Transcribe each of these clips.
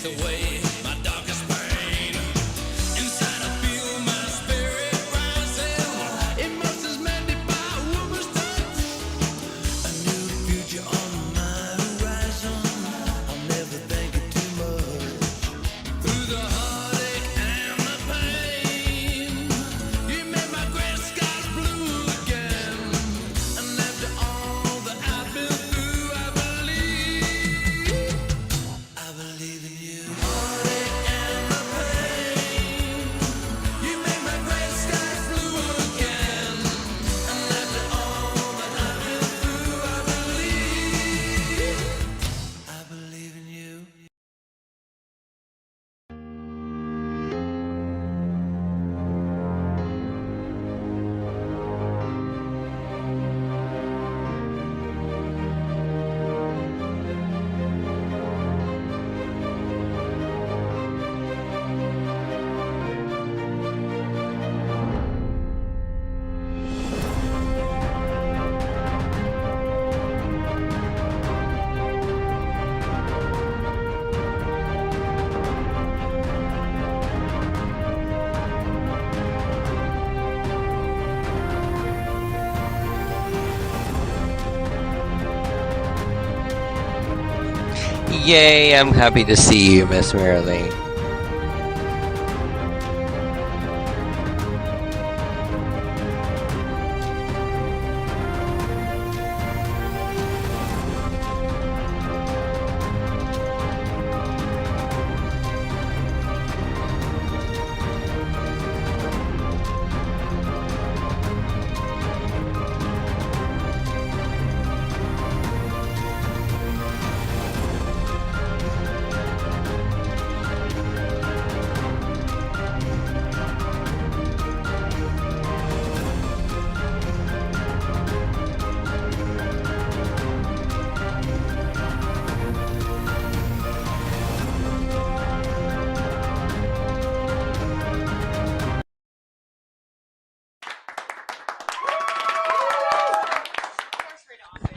away my darkest pain. Inside I feel my spirit rising. Emotions mended by a woman's touch. A new future on my horizon. I'll never think it too much. Through the heartache and the pain, you made my gray skies blue again. And after all that I've been through, I believe in you. Heartache and the pain, you made my gray skies blue again. And after all that I've been through, I believe in you. Yay, I'm happy to see you, Miss Marilee.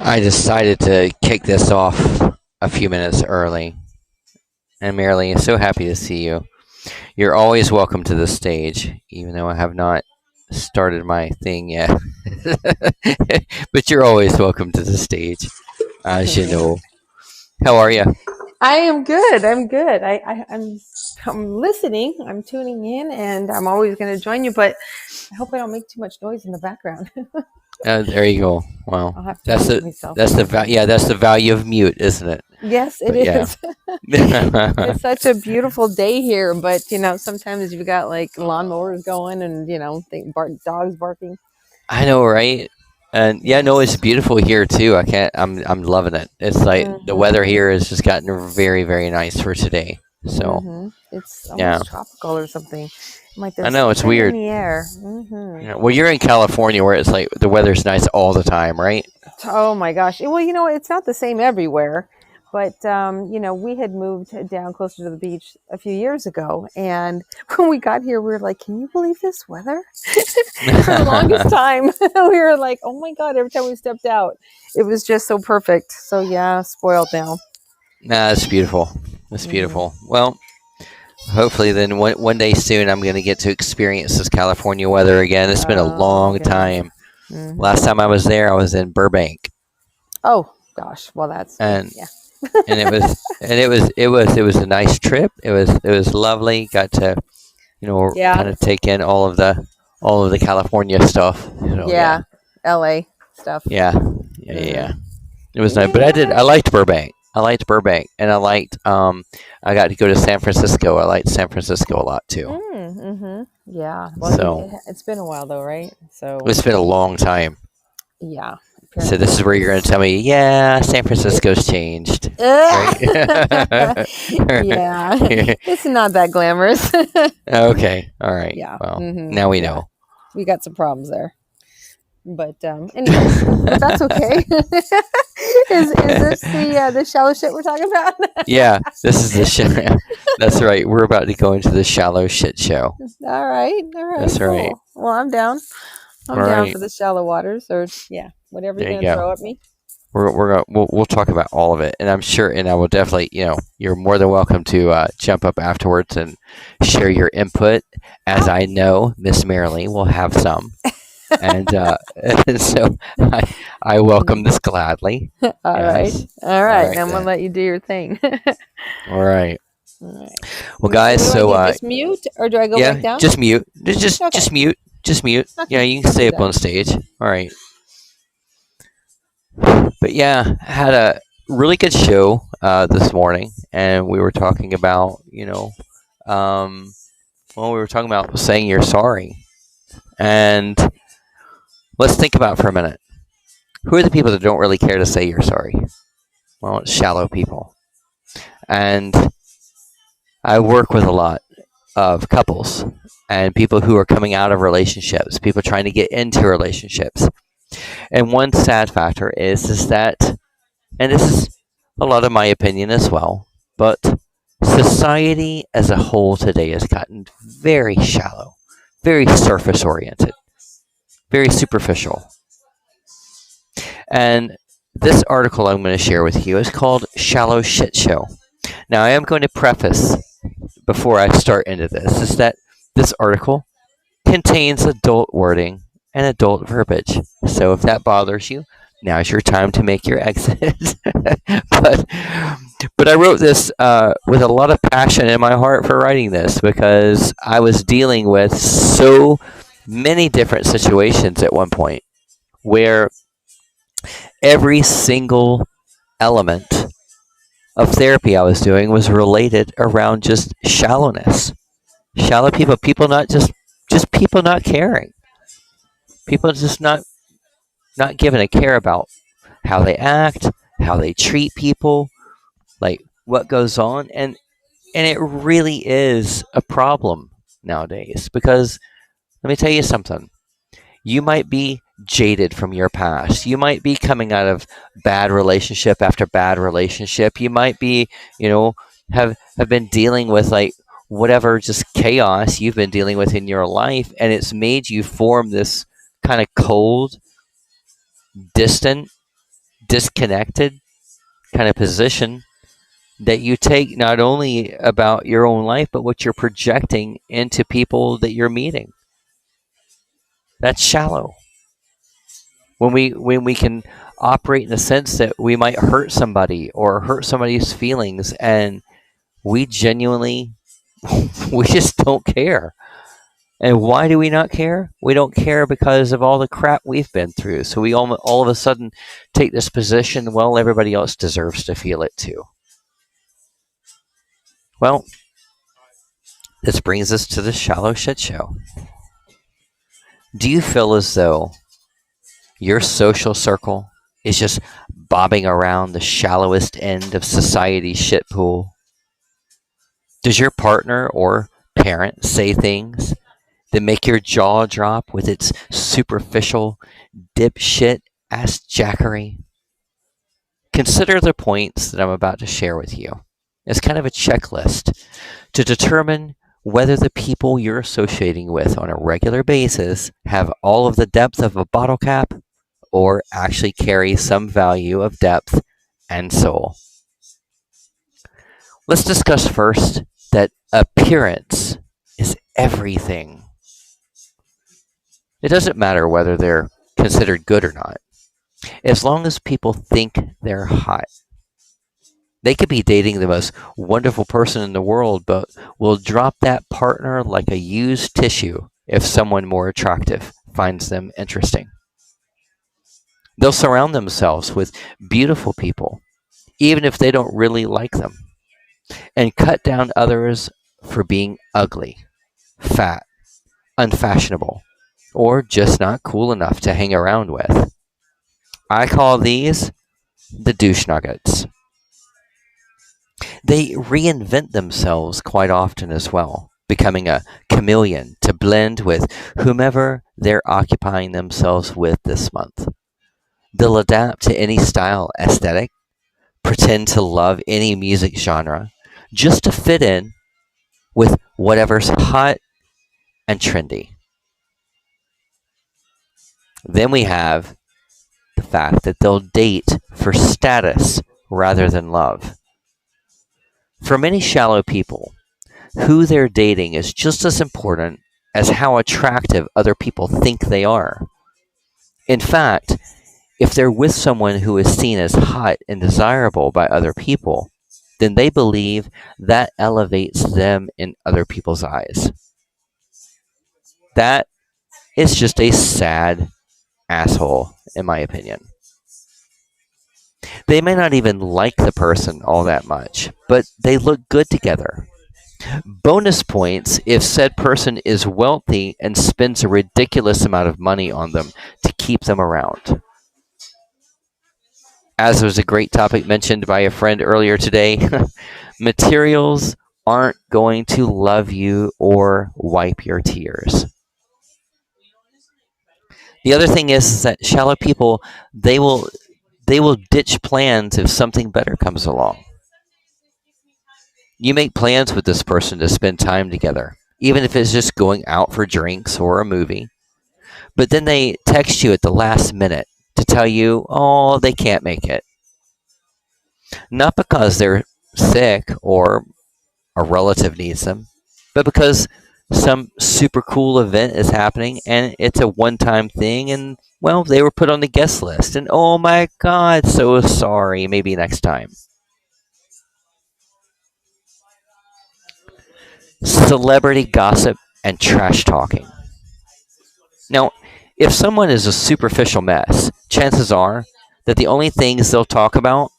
I decided to kick this off a few minutes early. And Marilee, I'm so happy to see you. You're always welcome to the stage, even though I have not started my thing yet. But you're always welcome to the stage, as you know. How are you? I am good. I'm good. I'm listening. I'm tuning in, and I'm always going to join you. But I hope I don't make too much noise in the background. There you go. Well, I'll have to that's mute the myself. that's the that's the value of mute, isn't it? Yes, it But yeah. is. It's such a beautiful day here, but sometimes you've got like lawnmowers going, and dogs barking. I know, right? And yeah, no, it's beautiful here too. I'm loving it. It's like the weather here has just gotten very, very nice for today. So It's almost yeah. tropical or something. Like I know, it's something weird. in the air. Yeah, well, you're in California where it's like the weather's nice all the time, right? Oh my gosh. Well, it's not the same everywhere, but we had moved down closer to the beach a few years ago, and when we got here, we were like, "Can you believe this weather?" For the longest time, we were like, "Oh my god!" Every time we stepped out, it was just so perfect. So yeah, spoiled now. Nah, it's beautiful. It's beautiful. Well, hopefully then one day soon I'm going to get to experience this California weather again. It's been a long time. Last time I was there, I was in Burbank. Oh gosh, well that's and yeah. and it was a nice trip. It was lovely. Got to kind of take in all of the California stuff. Yeah, LA stuff. Yeah. It was nice, but I liked Burbank. And I liked I got to go to San Francisco. I liked San Francisco a lot too. Yeah. Well, it's been a while though, right? So it's been a long time. Yeah. So this is where you're going to tell me, yeah, San Francisco's changed. Right? Yeah, it's not that glamorous. Okay, all right. Yeah. Well, now we know. We got some problems there. But anyways, but that's okay. Is this the shallow shit we're talking about? Yeah, this is the shit. That's right. We're about to go into the shallow shit show. All right. That's cool. right. Well, I'm down. I'm down for the shallow waters, or whatever you're gonna throw at me. we'll talk about all of it, and I'm sure, and I will definitely, you're more than welcome to jump up afterwards and share your input, as I know Miss Marilee will have some, and so I welcome this gladly. All right. Yes. All All right. right Now I'm going to then. let you do your thing. All right. All right. Well, So guys, what do so I do? Just mute or do I go back yeah, down? just mute. Just Okay. mute. Just mute. Yeah, Okay. you can I'll stay do up on that. stage. All right. But yeah, had a really good show this morning, and we were talking about, we were talking about saying you're sorry, and let's think about it for a minute. Who are the people that don't really care to say you're sorry? Well, it's shallow people, and I work with a lot of couples and people who are coming out of relationships, people trying to get into relationships, and one sad factor is that, and this is a lot of my opinion as well, but society as a whole today has gotten very shallow, very surface oriented, very superficial. And this article I'm going to share with you is called Shallow Shit Show. Now, I am going to preface before I start into this is that this article contains adult wording and adult verbiage. So if that bothers you, now's your time to make your exit. but but I wrote this with a lot of passion in my heart for writing this because I was dealing with so many different situations at one point where every single element of therapy I was doing was related around just shallowness. Shallow people, people not just people not caring. People just not giving a care about how they act, how they treat people, like what goes on, and it really is a problem nowadays because let me tell you something. You might be jaded from your past. You might be coming out of bad relationship after bad relationship. You might be, have been dealing with like whatever just chaos you've been dealing with in your life and it's made you form this kind of cold, distant, disconnected kind of position that you take not only about your own life but what you're projecting into people that you're meeting. That's shallow. When we can operate in the sense that we might hurt somebody or hurt somebody's feelings and we genuinely we just don't care. And why do we not care? We don't care because of all the crap we've been through. So we all of a sudden take this position, well, everybody else deserves to feel it too. Well, this brings us to the shallow shit show. Do you feel as though your social circle is just bobbing around the shallowest end of society's shit pool? Does your partner or parent say things that make your jaw drop with its superficial dipshit ass jackery? Consider the points that I'm about to share with you as kind of a checklist to determine whether the people you're associating with on a regular basis have all of the depth of a bottle cap or actually carry some value of depth and soul. Let's discuss first that appearance is everything. It doesn't matter whether they're considered good or not, as long as people think they're hot. They could be dating the most wonderful person in the world, but will drop that partner like a used tissue if someone more attractive finds them interesting. They'll surround themselves with beautiful people, even if they don't really like them, and cut down others for being ugly, fat, unfashionable, or just not cool enough to hang around with. I call these the douche nuggets. They reinvent themselves quite often as well, becoming a chameleon to blend with whomever they're occupying themselves with this month. They'll adapt to any style, aesthetic, pretend to love any music genre, just to fit in with whatever's hot and trendy. Then we have the fact that they'll date for status rather than love. For many shallow people, who they're dating is just as important as how attractive other people think they are. In fact, if they're with someone who is seen as hot and desirable by other people, then they believe that elevates them in other people's eyes. That is just a sad asshole, in my opinion. They may not even like the person all that much, but they look good together. Bonus points if said person is wealthy and spends a ridiculous amount of money on them to keep them around. As was a great topic mentioned by a friend earlier today, materials aren't going to love you or wipe your tears. The other thing is that shallow people, they will ditch plans if something better comes along. You make plans with this person to spend time together, even if it's just going out for drinks or a movie. But then they text you at the last minute to tell you, oh, they can't make it. Not because they're sick or a relative needs them, but because some super cool event is happening and it's a one-time thing, and well, they were put on the guest list, and oh my god, so sorry, maybe next time. Celebrity gossip and trash talking. Now, if someone is a superficial mess, chances are that the only things they'll talk about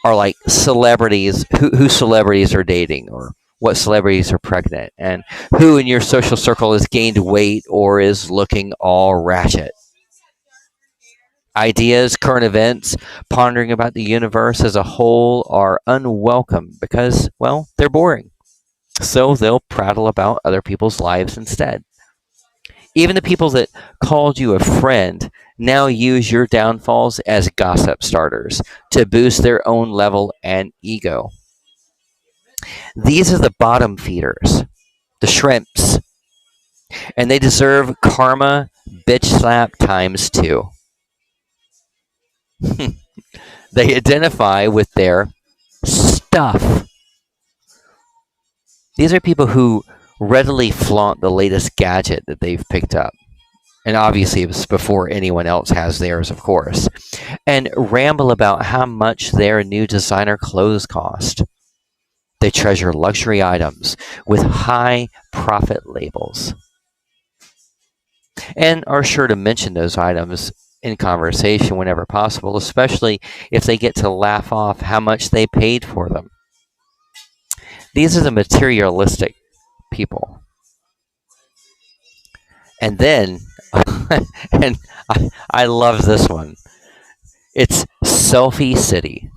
are like celebrities, who celebrities are dating, or what celebrities are pregnant, and who in your social circle has gained weight or is looking all ratchet. Ideas, current events, pondering about the universe as a whole are unwelcome because, well, they're boring. So they'll prattle about other people's lives instead. Even the people that called you a friend now use your downfalls as gossip starters to boost their own level and ego. These are the bottom feeders, the shrimps, and they deserve karma bitch slap times two. They identify with their stuff. These are people who readily flaunt the latest gadget that they've picked up. And obviously, it's before anyone else has theirs, of course. And ramble about how much their new designer clothes cost. They treasure luxury items with high profit labels. And are sure to mention those items in conversation whenever possible, especially if they get to laugh off how much they paid for them. These are the materialistic people. And then, and I love this one, it's Selfie City.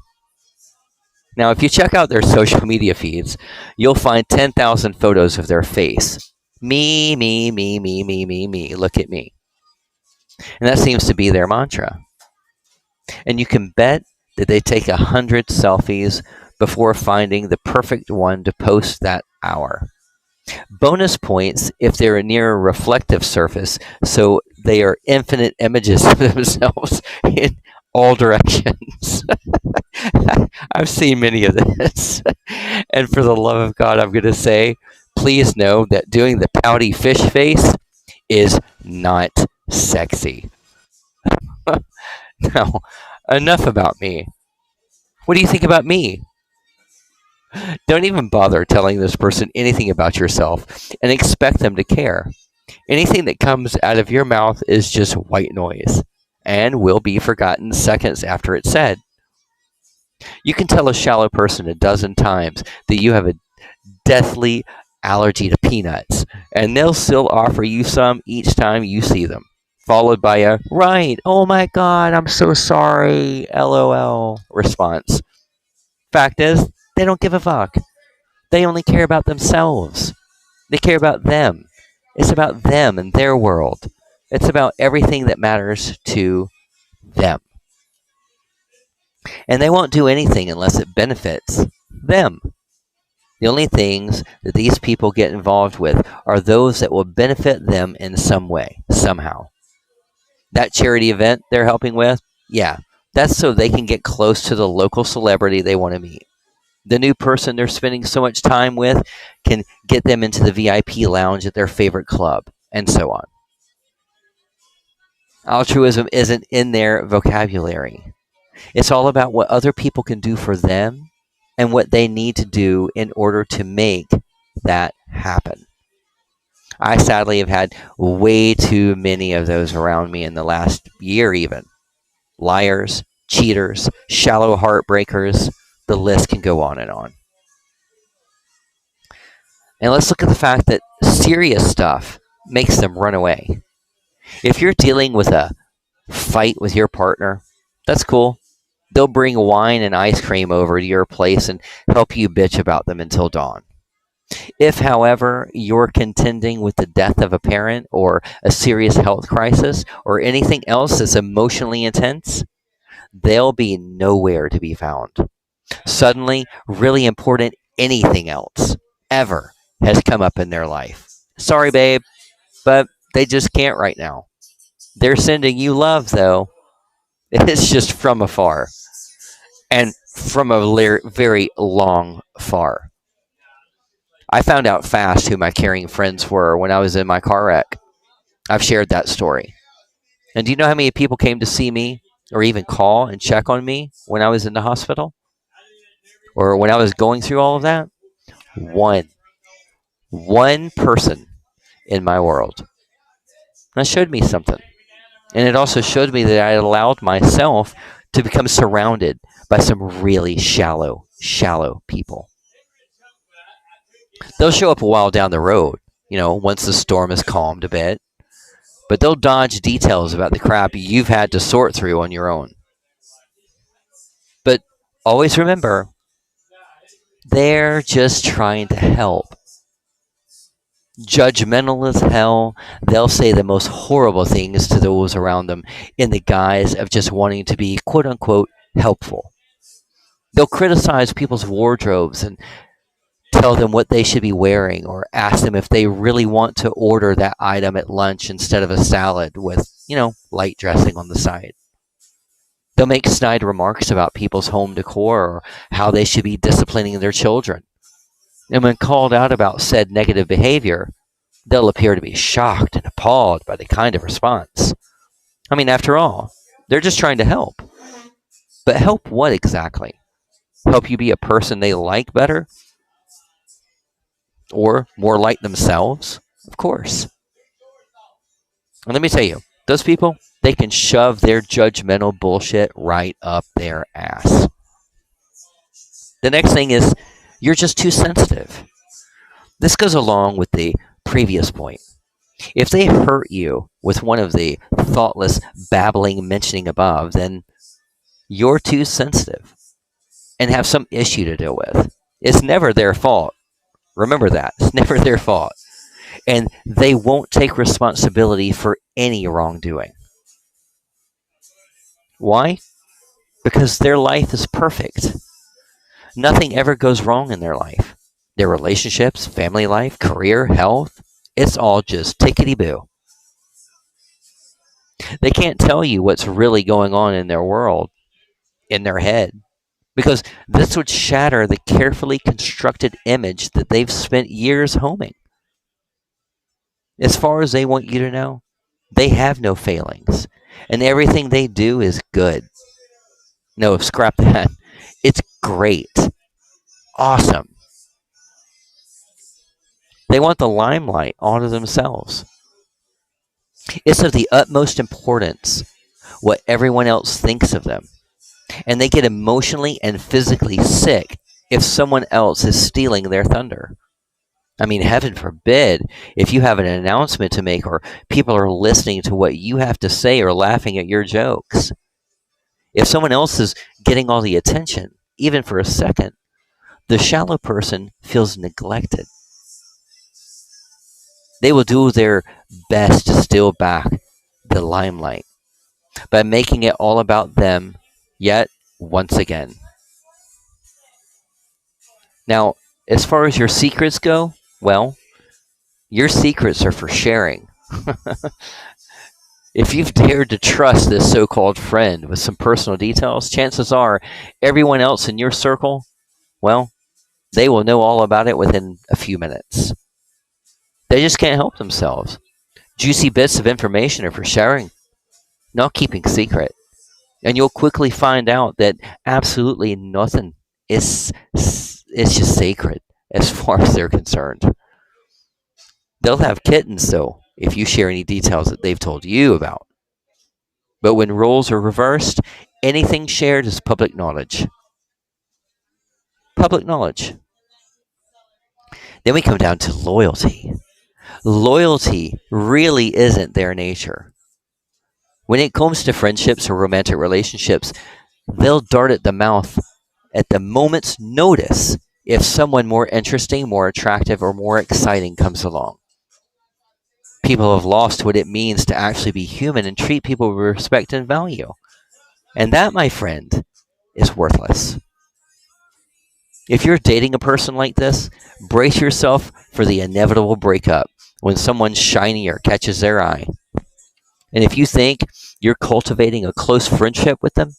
Now, if you check out their social media feeds, you'll find 10,000 photos of their face. Me, me, me, me, me, me, me, look at me. And that seems to be their mantra. And you can bet that they take 100 selfies before finding the perfect one to post that hour. Bonus points if they're near a reflective surface, so they are infinite images of themselves in all directions. I've seen many of this. And for the love of God, I'm going to say, please know that doing the pouty fish face is not sexy. Now, enough about me. What do you think about me? Don't even bother telling this person anything about yourself and expect them to care. Anything that comes out of your mouth is just white noise and will be forgotten seconds after it's said. You can tell a shallow person a dozen times that you have a deathly allergy to peanuts, and they'll still offer you some each time you see them, followed by a, right, oh my god, I'm so sorry, LOL response. Fact is, they don't give a fuck. They only care about themselves. They care about them. It's about them and their world. It's about everything that matters to them. And they won't do anything unless it benefits them. The only things that these people get involved with are those that will benefit them in some way, somehow. That charity event they're helping with, Yeah, that's so they can get close to the local celebrity they want to meet. The new person they're spending so much time with can get them into the VIP lounge at their favorite club, and so on. Altruism isn't in their vocabulary. It's all about what other people can do for them and what they need to do in order to make that happen. I sadly have had way too many of those around me in the last year, even. Liars, cheaters, shallow heartbreakers, the list can go on and on. And let's look at the fact that serious stuff makes them run away. If you're dealing with a fight with your partner, that's cool. They'll bring wine and ice cream over to your place and help you bitch about them until dawn. If, however, you're contending with the death of a parent or a serious health crisis or anything else that's emotionally intense, they'll be nowhere to be found. Suddenly, really important anything else ever has come up in their life. Sorry, babe, but they just can't right now. They're sending you love, though. It's just from afar and from a very long far. I found out fast who my caring friends were when I was in my car wreck. I've shared that story. And do you know how many people came to see me or even call and check on me when I was in the hospital or when I was going through all of that? One. One person in my world. That showed me something. And it also showed me that I allowed myself to become surrounded by some really shallow people. They'll show up a while down the road, once the storm has calmed a bit, but they'll dodge details about the crap you've had to sort through on your own. But always remember, they're just trying to help. Judgmental as hell, they'll say the most horrible things to those around them in the guise of just wanting to be quote unquote helpful. They'll criticize people's wardrobes and tell them what they should be wearing or ask them if they really want to order that item at lunch instead of a salad with, light dressing on the side. They'll make snide remarks about people's home decor or how they should be disciplining their children. And when called out about said negative behavior, they'll appear to be shocked and appalled by the kind of response. I mean, after all, they're just trying to help. But help what exactly? Help you be a person they like better? Or more like themselves? Of course. And let me tell you, those people, they can shove their judgmental bullshit right up their ass. The next thing is, you're just too sensitive. This goes along with the previous point. If they hurt you with one of the thoughtless babbling mentioning above, then you're too sensitive and have some issue to deal with. It's never their fault. Remember that. It's never their fault. And they won't take responsibility for any wrongdoing. Why? Because their life is perfect. Nothing ever goes wrong in their life. Their relationships, family life, career, health, it's all just tickety-boo. They can't tell you what's really going on in their world, in their head, because this would shatter the carefully constructed image that they've spent years homing. As far as they want you to know, they have no failings, and everything they do is good. No, scrap that. It's great. Awesome. They want the limelight all to themselves. It's of the utmost importance what everyone else thinks of them, and they get emotionally and physically sick if someone else is stealing their thunder. I mean, heaven forbid if you have an announcement to make or people are listening to what you have to say or laughing at your jokes. If someone else is getting all the attention, even for a second, the shallow person feels neglected. They will do their best to steal back the limelight by making it all about them, yet once again. Now, as far as your secrets go, well, your secrets are for sharing. If you've dared to trust this so called friend with some personal details, chances are everyone else in your circle, well, they will know all about it within a few minutes. They just can't help themselves. Juicy bits of information are for sharing, not keeping secret. And you'll quickly find out that absolutely nothing is just sacred as far as they're concerned. They'll have kittens, though, if you share any details that they've told you about. But when roles are reversed, anything shared is public knowledge. Public knowledge. Then we come down to loyalty. Loyalty really isn't their nature. When it comes to friendships or romantic relationships, they'll dart at the mouth at the moment's notice if someone more interesting, more attractive, or more exciting comes along. People have lost what it means to actually be human and treat people with respect and value. And that, my friend, is worthless. If you're dating a person like this, brace yourself for the inevitable breakup when someone shinier catches their eye. And if you think you're cultivating a close friendship with them,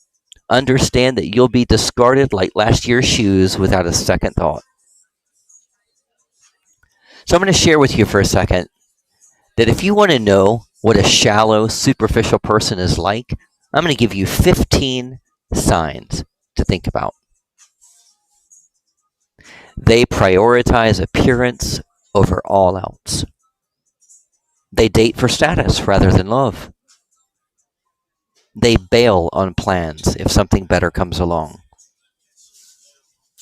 understand that you'll be discarded like last year's shoes without a second thought. So I'm going to share with you for a second that if you want to know what a shallow, superficial person is like, I'm going to give you 15 signs to think about. They prioritize appearance over all else. They date for status rather than love. They bail on plans if something better comes along.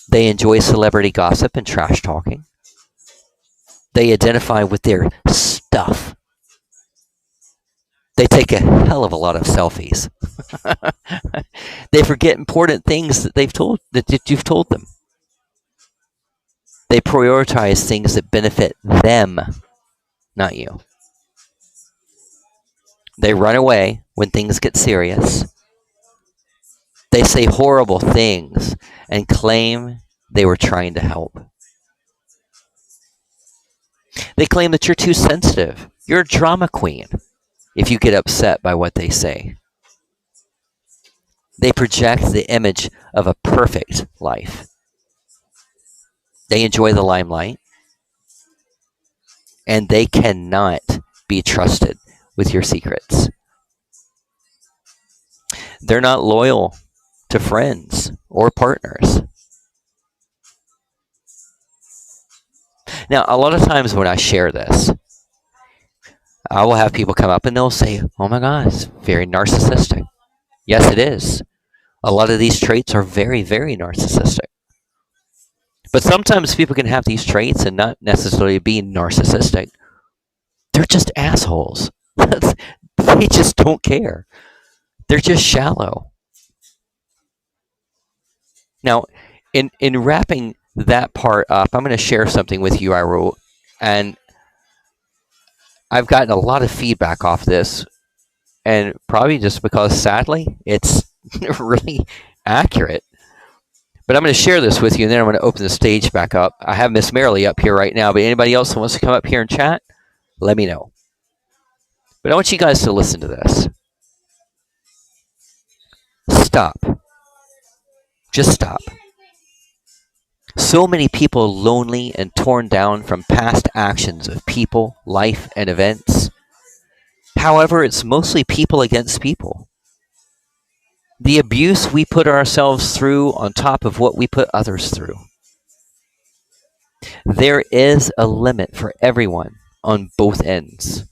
They enjoy celebrity gossip and trash talking. They identify with their stuff. They take a hell of a lot of selfies. They forget important things that you've told them. They prioritize things that benefit them, not you. They run away when things get serious. They say horrible things and claim they were trying to help. They claim that you're too sensitive. You're a drama queen if you get upset by what they say. They project the image of a perfect life. They enjoy the limelight. And they cannot be trusted with your secrets. They're not loyal to friends or partners. Now, a lot of times when I share this, I will have people come up and they'll say, "Oh my God, it's very narcissistic." Yes, it is. A lot of these traits are very, very narcissistic. But sometimes people can have these traits and not necessarily be narcissistic. They're just assholes. They just don't care. They're just shallow. Now, in wrapping that part up, I'm going to share something with you I wrote. And I've gotten a lot of feedback off this. And probably just because, sadly, it's really accurate. But I'm going to share this with you, and then I'm going to open the stage back up. I have Miss Marilee up here right now, but anybody else who wants to come up here and chat, let me know. But I want you guys to listen to this. Stop. Just stop. So many people lonely and torn down from past actions of people, life, and events. However, it's mostly people against people. The abuse we put ourselves through on top of what we put others through. There is a limit for everyone on both ends.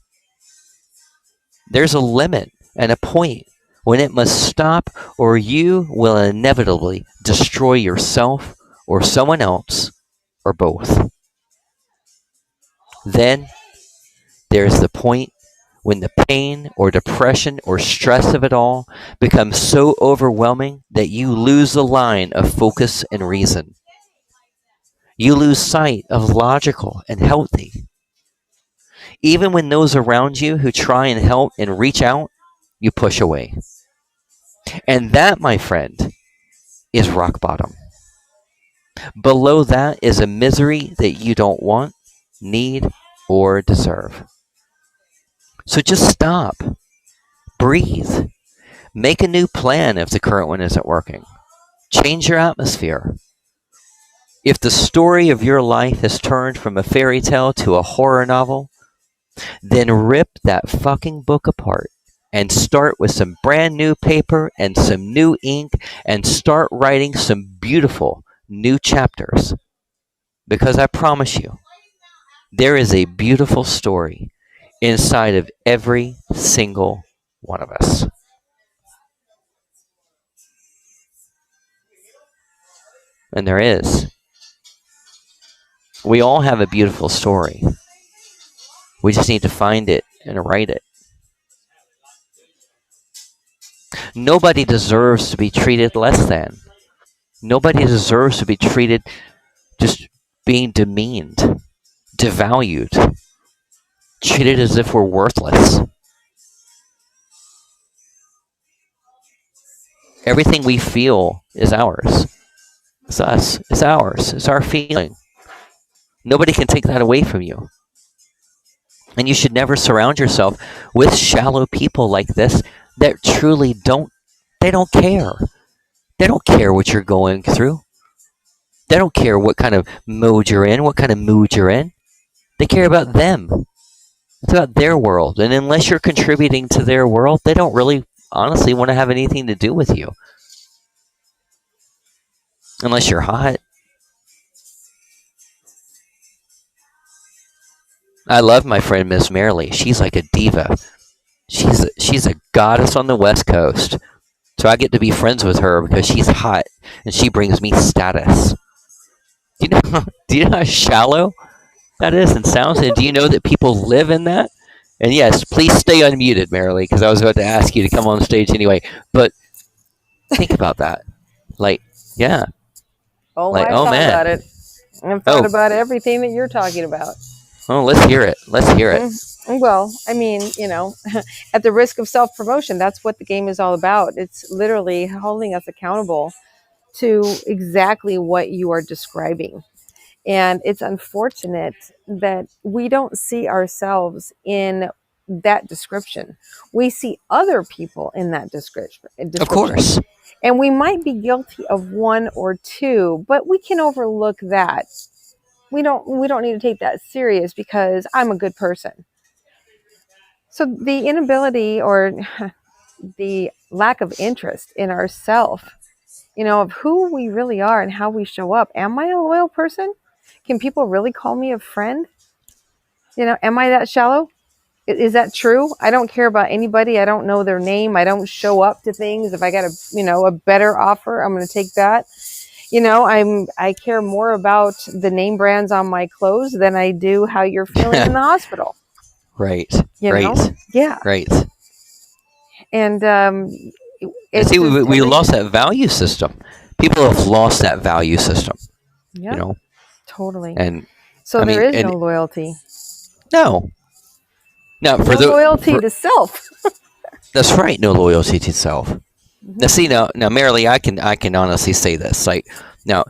There's a limit and a point when it must stop, or you will inevitably destroy yourself or someone else, or both. Then there's the point when the pain or depression or stress of it all becomes so overwhelming that you lose the line of focus and reason. You lose sight of logical and healthy. Even when those around you who try and help and reach out, you push away. And that, my friend, is rock bottom. Below that is a misery that you don't want, need, or deserve. So just stop. Breathe. Make a new plan if the current one isn't working. Change your atmosphere. If the story of your life has turned from a fairy tale to a horror novel, then rip that fucking book apart and start with some brand new paper and some new ink and start writing some beautiful new chapters. Because I promise you, there is a beautiful story inside of every single one of us. And there is. We all have a beautiful story. We just need to find it and write it. Nobody deserves to be treated less than. Nobody deserves to be treated just being demeaned, devalued, treated as if we're worthless. Everything we feel is ours. It's us. It's ours. It's our feeling. Nobody can take that away from you. And you should never surround yourself with shallow people like this that truly don't care. They don't care what you're going through. They don't care what kind of mode you're in, what kind of mood you're in. They care about them. It's about their world. And unless you're contributing to their world, they don't really honestly want to have anything to do with you. Unless you're hot. I love my friend Miss Merrily. She's like a diva. She's a goddess on the West Coast. So I get to be friends with her because she's hot and she brings me status. Do you know how shallow that is and sounds? And do you know that people live in that? And yes, please stay unmuted, Merrily, because I was about to ask you to come on stage anyway. But think about that. Like, yeah. Oh, Like, I've oh thought man. about it. I've thought about everything that you're talking about. Oh, let's hear it. Let's hear it. Well, I mean, at the risk of self-promotion, that's what the game is all about. It's literally holding us accountable to exactly what you are describing. And it's unfortunate that we don't see ourselves in that description. We see other people in that description. Of course. And we might be guilty of one or two, but we can overlook that. We don't need to take that serious because I'm a good person. So the inability or the lack of interest in ourself, of who we really are and how we show up. Am I a loyal person? Can people really call me a friend? Am I that shallow? Is that true? I don't care about anybody. I don't know their name. I don't show up to things. If I got a better offer, I'm going to take that. I care more about the name brands on my clothes than I do how you're feeling in the hospital. Right. Right. Yeah. Right. And see, we lost that value system. People have lost that value system. Yeah. Totally. And so there is no loyalty. No. Now for no loyalty to self. That's right. No loyalty to self. Mm-hmm. Now, see, now, Merrily, I can honestly say this. Like, now,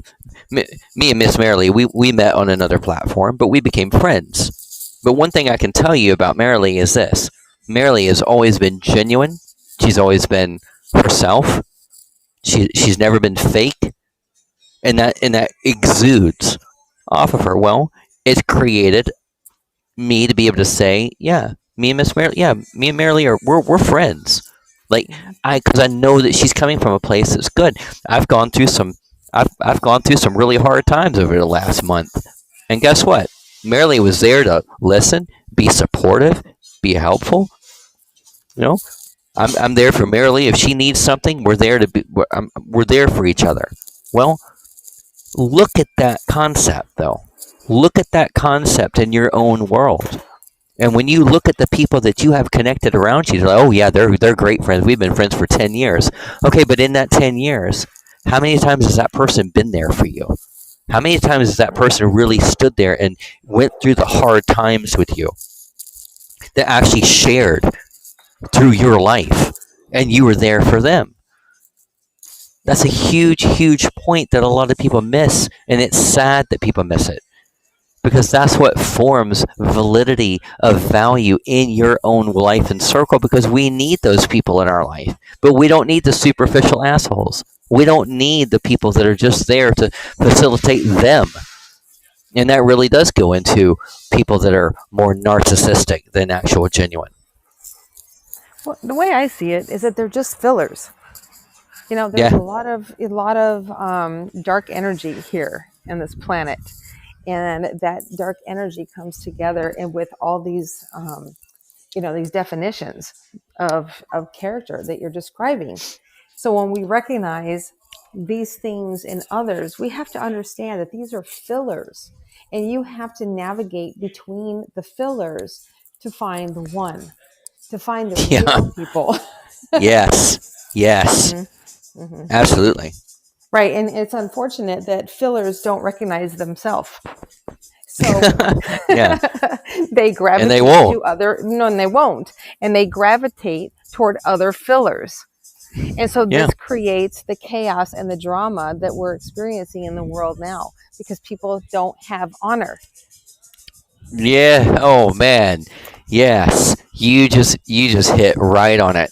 me and Miss Merrily, we met on another platform, but we became friends. But one thing I can tell you about Merrily is this: Merrily has always been genuine. She's always been herself. She's never been fake, and that exudes off of her. Well, it's created me to be able to say, yeah, me and Miss Merrily, yeah, me and Merrily we're friends. Like, because I know that she's coming from a place that's good. I've gone through some really hard times over the last month, and guess what? Merrily was there to listen, be supportive, be helpful. I'm there for Merrily. If she needs something, we're there we're there for each other. Well, look at that concept, though. Look at that concept in your own world. And when you look at the people that you have connected around you, you're like, oh yeah, they're great friends. We've been friends for 10 years. Okay, but in that 10 years, how many times has that person been there for you? How many times has that person really stood there and went through the hard times with you? That actually shared through your life, and you were there for them. That's a huge, huge point that a lot of people miss, and it's sad that people miss it. because that's what forms validity of value in your own life and circle, because we need those people in our life, but we don't need the superficial assholes. We don't need the people that are just there to facilitate them. And that really does go into people that are more narcissistic than actual genuine. Well, the way I see it is that they're just fillers. There's Yeah. a lot of dark energy here in this planet, and that dark energy comes together and with all these these definitions of character that you're describing. So when we recognize these things in others, we have to understand that these are fillers, and you have to navigate between the fillers to find the one, to find the Yeah. real people. Yes. Yes. Hmm. Absolutely. Right. And it's unfortunate that fillers don't recognize themselves. So Yeah. they gravitate And they won't. to other, no, and they won't. And they gravitate toward other fillers. And so Yeah. this creates the chaos and the drama that we're experiencing in the world now, because people don't have honor. Yeah. Oh man. Yes. You just hit right on it.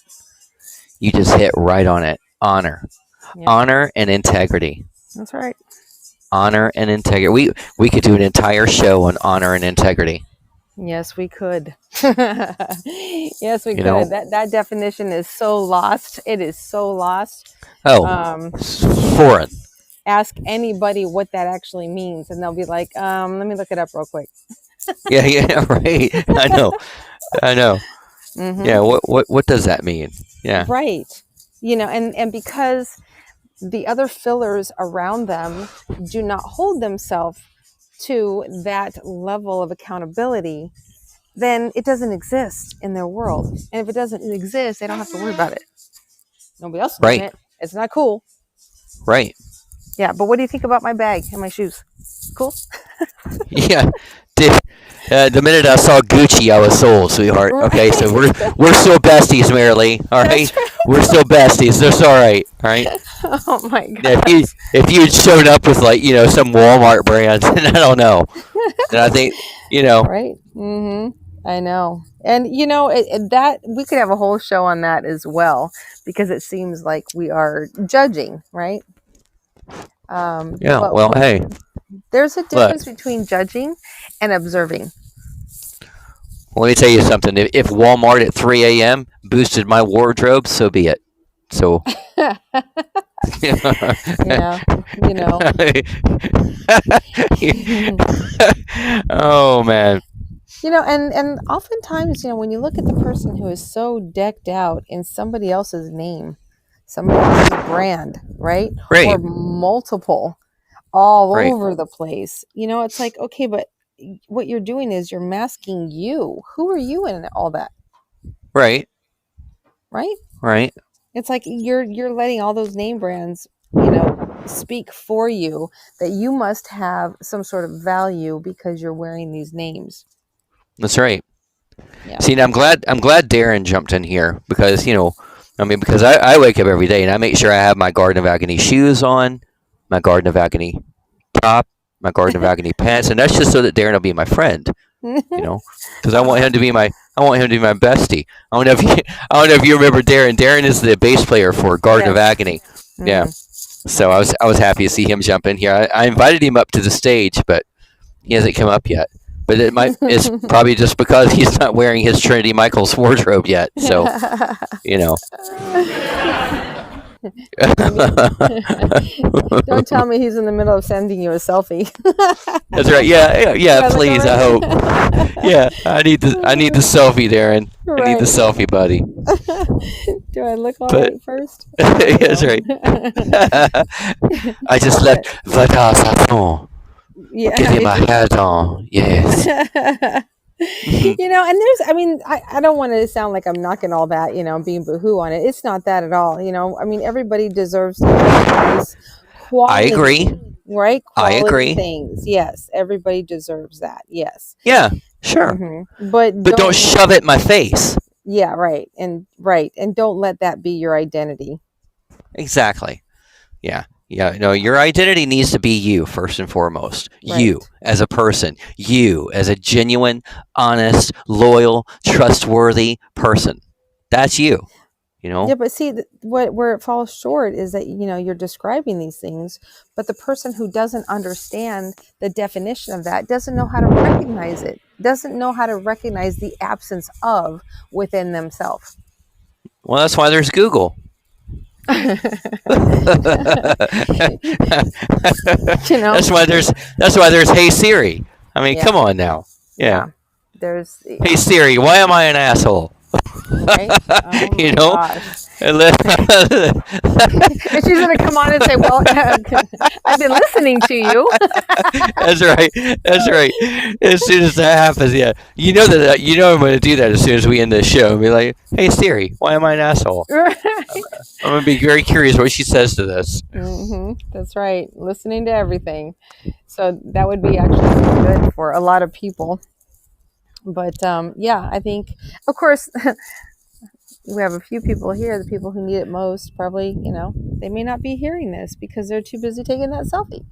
You just hit right on it. Honor. Yeah, Honor and integrity. that's right. Honor and integrity. We could do an entire show on honor and integrity. Yes, we could. Yes, we You could. know? That definition is so lost. It is so lost. Oh, foreign. Ask anybody what that actually means, and they'll be like, let me look it up real quick. Yeah. Yeah. Right. I know. I know. Mm-hmm. Yeah. What does that mean? Yeah. Right. And because the other fillers around them do not hold themselves to that level of accountability, then it doesn't exist in their world. And if it doesn't exist, they don't have to worry about it. Nobody else is doing Right. it. It's not cool. Right. Yeah, but what do you think about my bag and my shoes? Cool? Yeah. The minute I saw Gucci, I was sold, sweetheart. Okay, so we're still besties, Marilee. All right, That's right. we're still besties. That's all right. All right. Oh my God. Yeah, if you had shown up with some Walmart brand, I don't know. And I think Right? Mm-hmm. I know. And that we could have a whole show on that as well, because it seems like we are judging, right? Yeah. But Well, hey, there's a look. difference between judging and observing. Let me tell you something. If Walmart at 3 a.m. boosted my wardrobe, so be it. So. Yeah, Oh man. and oftentimes, when you look at the person who is so decked out in somebody else's name, somebody else's brand, right? Right. Or multiple all Right. over the place. It's like, okay, but what you're doing is you're masking you. Who are you in all that, Right. right? Right. It's like you're letting all those name brands, speak for you, that you must have some sort of value because you're wearing these names. That's right. Yeah. See, and I'm glad Darren jumped in here because because I wake up every day and I make sure I have my Garden of Agony shoes on, my Garden of Agony top, my Garden of Agony pants, and that's just so that Darren will be my friend. Because I want him to be my bestie. I don't know if you remember Darren. Darren is the bass player for Garden of Yes. Agony. Yeah. So I was happy to see him jump in here. I invited him up to the stage, but he hasn't come up yet. But it's probably just because he's not wearing his Trinity Michaels wardrobe yet. So Don't tell me he's in the middle of sending you a selfie. That's right. Yeah. I look Please, I alright? hope. Yeah, I need the selfie, Darren. I need the Right. selfie, buddy. Do I look all But- right first? That's right. I just left Vata Saton. Yeah. Getting my hat on. Yes. And I don't want to sound like I'm knocking all that, being boohoo on it. It's not that at all. Everybody deserves to have these quality, I agree. right? I Quality agree. things. Yes. Everybody deserves that. Yes. Yeah, sure. Mhm. But Don't shove it in my face. Yeah, right. And don't let that be your identity. Exactly. Yeah. Yeah, no, your identity needs to be you first and foremost. You Right. as a person, you as a genuine, honest, loyal, trustworthy person. That's you, you Yeah, know? but see, what where it falls short is that you're describing these things, but the person who doesn't understand the definition of that doesn't know how to recognize it, doesn't know how to recognize the absence of within themselves. Well, that's why there's Google. you know, that's why there's Hey Siri. I mean, yeah, come on now. Yeah. yeah. There's Hey Siri, why am I an asshole? right. Oh you my know? gosh. And then- And she's gonna come on and say, "Well, I've been listening to you." That's right. That's right. As soon as that happens, yeah, you know that I'm going to do that as soon as we end this show. And be like, "Hey Siri, why am I an asshole?" Right. I'm going to be very curious what she says to this. That's right. Listening to everything. So that would be actually good for a lot of people. But yeah, I think, of course, we have a few people here, the people who need it most, probably, they may not be hearing this because they're too busy taking that selfie.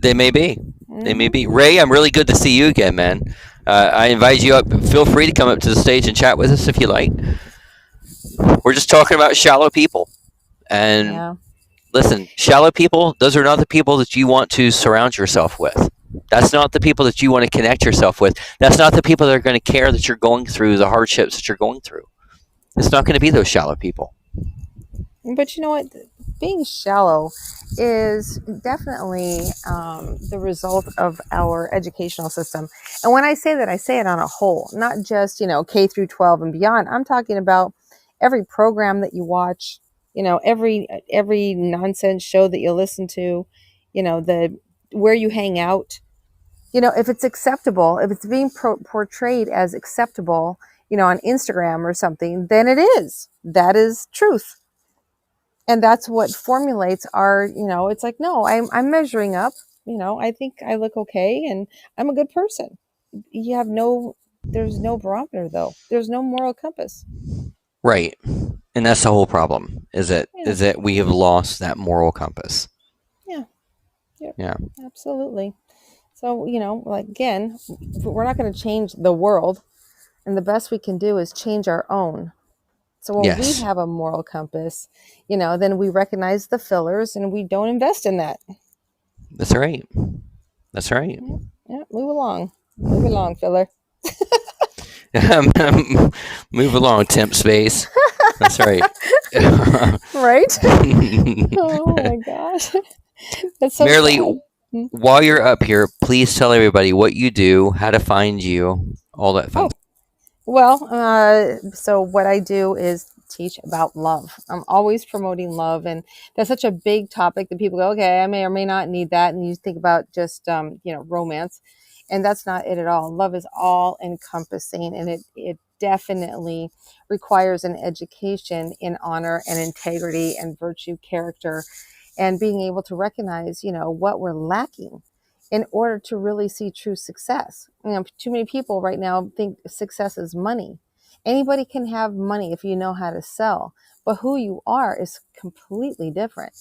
They may be. They may hmm be. Ray, I'm really good to see you again, man. I invite you up. Feel free to come up to the stage and chat with us if you like. We're just talking about shallow people. And Yeah. listen, shallow people, those are not the people that you want to surround yourself with. That's not the people that you want to connect yourself with. That's not the people that are going to care that you're going through the hardships that you're going through. It's not going to be those shallow people. But you know what? Being shallow is definitely the result of our educational system. And when I say that, I say it on a whole, not just, K through 12 and beyond. I'm talking about every program that you watch, every nonsense show that you listen to, the where you hang out. If it's acceptable, if it's being portrayed as acceptable, on Instagram or something, then it is. That is truth, and that's what formulates our, it's like, no, I'm measuring up, I think I look okay and I'm a good person. You have no There's no barometer, though. There's no moral compass. Right. And that's the whole problem. Yeah. Is that we have lost that moral compass. Yeah. Yep. Yeah. Absolutely. So, like, again, we're not going to change the world, and the best we can do is change our own. So when we Yes. have a moral compass, then we recognize the fillers and we don't invest in that. That's right. That's right. Yeah, yeah, move along. Move along, filler. Move along, temp space. That's right. Right? Oh my gosh. That's so Merely, sad. Hmm. while you're up here, please tell everybody what you do, how to find you, all that fun. Oh, well, so what I do is teach about love. I'm always promoting love, and that's such a big topic that people go, okay, I may or may not need that, and you think about just romance, and that's not it at all. Love is all encompassing, and it definitely requires an education in honor and integrity and virtue, character, and being able to recognize, what we're lacking in order to really see true success. Too many people right now think success is money. Anybody can have money if you know how to sell, but who you are is completely different.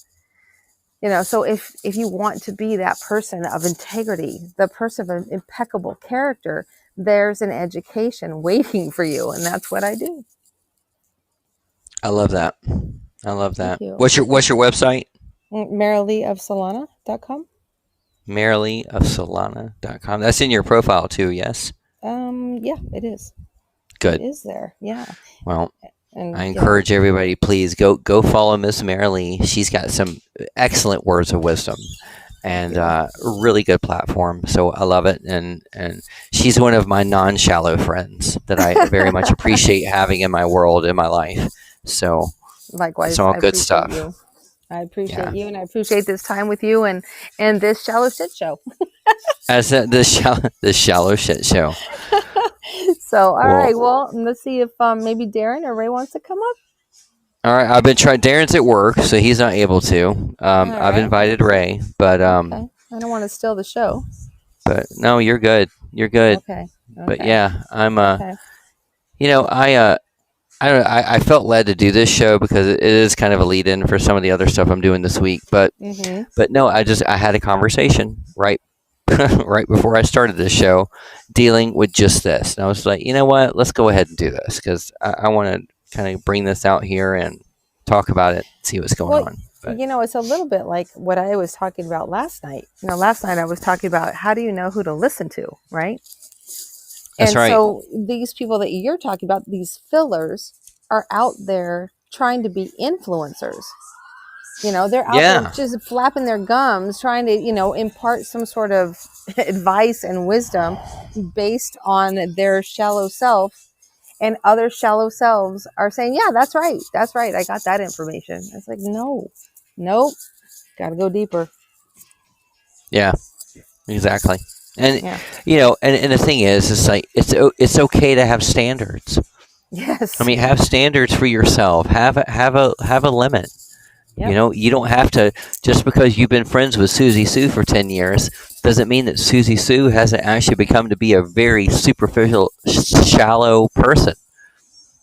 So if you want to be that person of integrity, the person of impeccable character, there's an education waiting for you, and that's what I do. I love that. I love Thank that. you. What's your website? MarileeofSolana.com. MarileeofSolana.com. That's in your profile too, yes? Yeah, it is. It Good. is there. Yeah. Well, And I encourage everybody, please go follow Miss Marilee. She's got some excellent words of wisdom and a really good platform. So I love it, and she's one of my non-shallow friends that I very much appreciate having in my world, in my life. So likewise, it's all I good appreciate stuff. you. I appreciate Yeah. you, and I appreciate this time with you and this shallow shit show. As this shallow shit show. So, all right. Well, let's see if maybe Darren or Ray wants to come up. All right, I've been trying. Darren's at work, so he's not able to. I've right. invited Ray, but Okay. I don't want to steal the show. but no, you're good. You're good. Okay. But yeah, I'm Okay. you know, I I don't know, I felt led to do this show because it is kind of a lead in for some of the other stuff I'm doing this week. But Mm-hmm. no, I had a conversation right right before I started this show dealing with just this. And I was like, you know what? Let's go ahead and do this because I want to kind of bring this out here and talk about it, see what's going Well, on. But it's a little bit like what I was talking about last night. Last night I was talking about how do you know who to listen to, right? that's And right. so these people that you're talking about, these fillers, are out there trying to be influencers. They're out there Yeah. just flapping their gums, trying to, impart some sort of advice and wisdom based on their shallow self. And other shallow selves are saying, yeah, that's right. That's right. I got that information. It's like, no, nope. Got to go deeper. Yeah. Exactly. And Yeah. and the thing is, it's like it's okay to have standards. Yes. I mean, have standards for yourself. Have a limit. Yep. You don't have to, just because you've been friends with Susie Sue for 10 years doesn't mean that Susie Sue hasn't actually become to be a very superficial, shallow person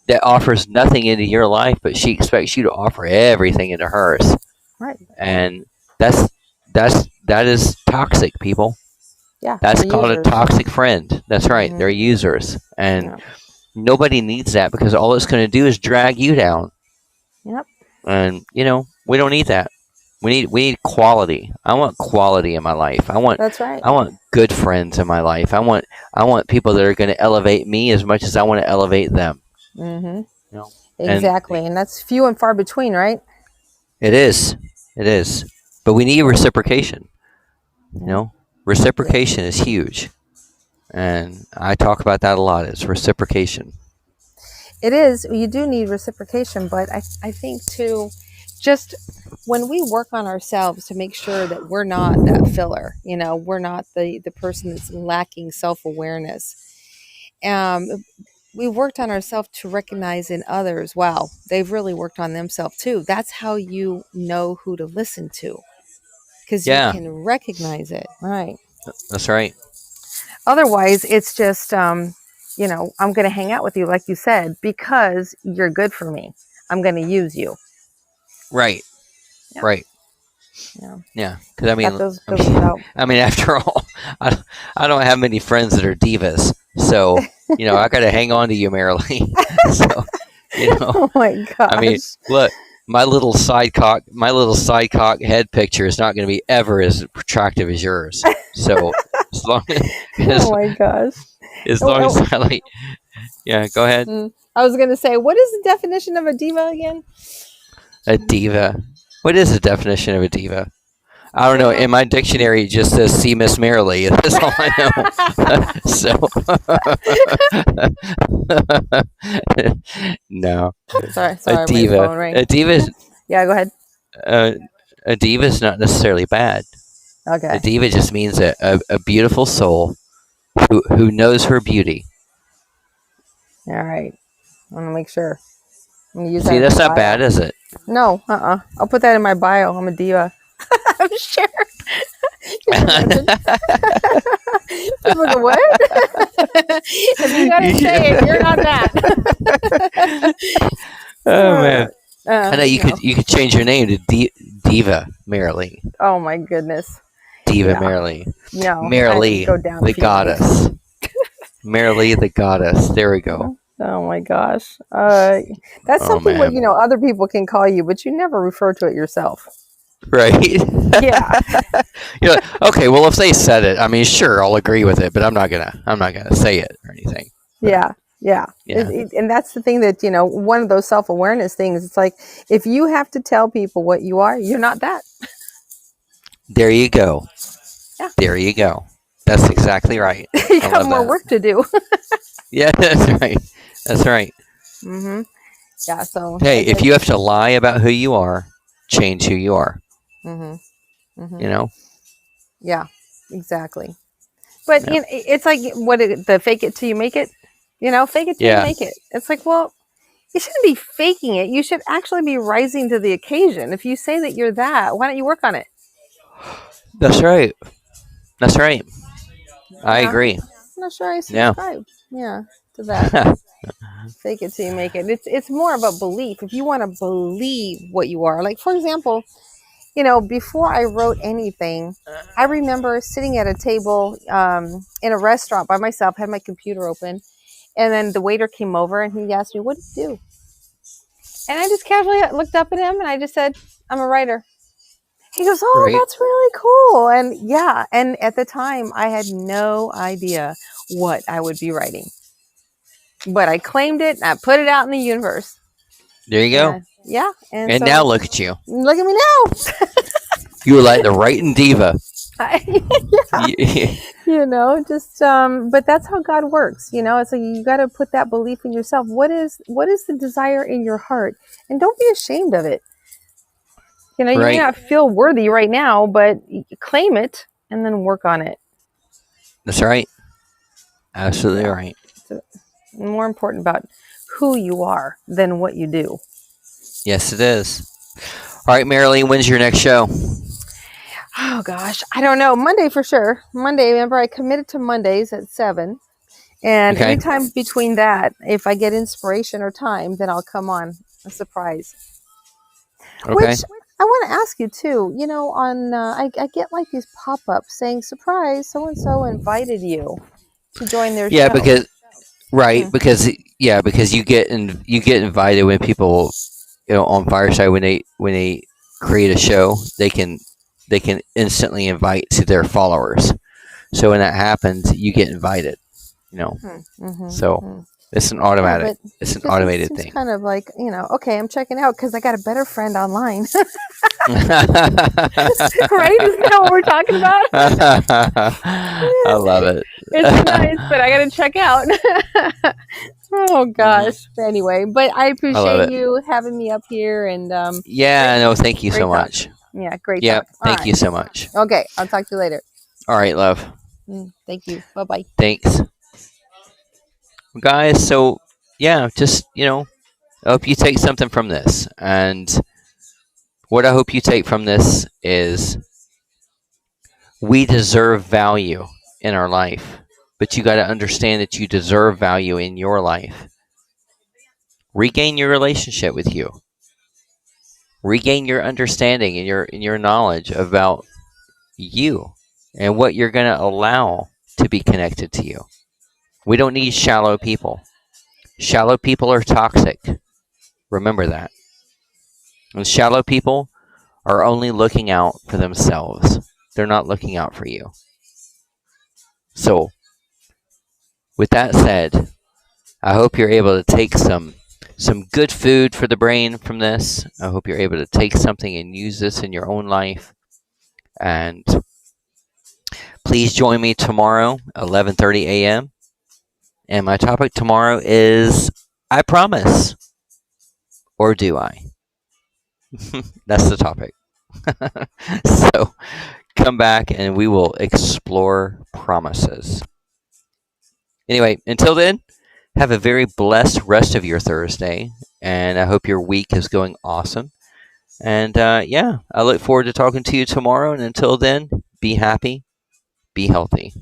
that offers nothing into your life, but she expects you to offer everything into hers. Right. And that is toxic, people. Yeah. That's they're called users. a toxic friend. That's right. Mhm. They're users. And Yeah. nobody needs that because all it's going to do is drag you down. Yep. And we don't need that. We need quality. I want quality in my life. That's right. I want good friends in my life. I want people that are going to elevate me as much as I want to elevate them. Mm-hmm. You know? Exactly. And that's few and far between, right? It is. It is. But we need reciprocation. Reciprocation is huge. And I talk about that a lot. It's reciprocation. It is. You do need reciprocation, but I think too, just when we work on ourselves to make sure that we're not that filler, we're not the person that's lacking self-awareness. We worked on ourselves to recognize in others, wow, they've really worked on themselves too. That's how you know who to listen to, because you Yeah, can recognize it. Right. that's right. Otherwise, it's just, I'm going to hang out with you, like you said, because you're good for me. I'm going to use you. Right. Yeah. Right. Yeah. Yeah. Because That goes without. I mean, after all, I don't have many friends that are divas, so I got to hang on to you, Marilee. So, Oh my gosh. I mean, look, my little sidecock head picture is not going to be ever as attractive as yours. So, as long Oh my gosh. as long as I like, yeah, go ahead. I was going to say, what is the definition of a diva again? A diva. What is the definition of a diva? I don't know. In my dictionary, it just says "see Miss Marilee." That's all I know. So, no. Sorry, A my diva. phone rang. A diva is Yeah, go ahead. a diva is not necessarily bad. Okay. A diva just means a beautiful soul who knows her beauty. All right. I want to make sure. I'm gonna use See, that that's in my not bio. bad, is it? No, I'll put that in my bio. I'm a diva. I'm sure. People go, what? If you gotta say it, you're not that. Oh man, I know no. you could change your name to Diva Marilee. Oh my goodness. Diva Yeah. Marilee. No. Marilee, go down the a few goddess. Marilee, the goddess. There we go. Oh my gosh. That's Oh, something man. what other people can call you, but you never refer to it yourself. Right? Yeah. You're like, okay, well, if they said it, I mean, sure, I'll agree with it, but I'm not gonna say it or anything. Yeah. Yeah. Yeah. And that's the thing that, one of those self-awareness things, it's like, if you have to tell people what you are, you're not that. There you go. Yeah. There you go. That's exactly right. You have more work to do. Yeah, that's right. That's right. Mm-hmm. Yeah. So. Hey, if you have to lie about who you are, change who you are. Mm-hmm. Mm-hmm. Yeah. Exactly. But Yeah. it's like the fake it till you make it. Fake it till Yeah. you make it. It's like, well, you shouldn't be faking it. You should actually be rising to the occasion. If you say that you're that, why don't you work on it? That's right. That's right. I agree. I'm not sure I subscribe. Yeah, to that. Fake it till you make it. It's more about belief. If you want to believe what you are, like for example, before I wrote anything, I remember sitting at a table in a restaurant by myself, had my computer open, and then the waiter came over and he asked me, "What do you do?" And I just casually looked up at him and I just said, "I'm a writer." He goes, "Oh, Right. that's really cool." And yeah, and at the time I had no idea what I would be writing. But I claimed it and I put it out in the universe. There you go. Yeah. And And so now look at you. look at me now. You were like the writing diva. Yeah. But that's how God works. It's like you got to put that belief in yourself. What is the desire in your heart? And don't be ashamed of it. You may Right. not feel worthy right now, but claim it and then work on it. That's right. Absolutely Yeah. right. It's more important about who you are than what you do. Yes, it is. All right, Marilyn, when's your next show? Oh gosh, I don't know. Monday for sure. Monday. Remember, I committed to Mondays at 7, and Okay. anytime between that, if I get inspiration or time, then I'll come on a surprise. Okay. Which I want to ask you too. On I get like these pop-ups saying, "Surprise! So and so invited you to join their Yeah, show." because Mm. because you get invited when people on Fireside when they create a show they can instantly invite to their followers. So when that happens, you get invited. Mm-hmm. So it's an automatic. Yeah, it's an it automated seems thing. kind of like okay, I'm checking out because I got a better friend online. Right? Isn't that what we're talking about? I love it. It's nice, but I gotta check out. Oh gosh. Anyway, but I appreciate it. you having me up here, and Yeah, no, thank you so great talk. much. Yeah, great Yeah, talk. All thank right. you so much. Okay, I'll talk to you later. All right, love. Thank you. Bye-bye. Thanks. Guys, so yeah, just, I hope you take something from this. And what I hope you take from this is we deserve value in our life, but you got to understand that you deserve value in your life. Regain your relationship with you. Regain your understanding and your knowledge about you and what you're going to allow to be connected to you. We don't need shallow people. Shallow people are toxic. Remember that. And shallow people are only looking out for themselves. They're not looking out for you. So, with that said, I hope you're able to take some good food for the brain from this. I hope you're able to take something and use this in your own life. And please join me tomorrow, 11:30 a.m. And my topic tomorrow is I promise. Or do I? That's the topic. So, come back and we will explore promises. Anyway, until then, have a very blessed rest of your Thursday, and I hope your week is going awesome. And I look forward to talking to you tomorrow. And until then, be happy, be healthy.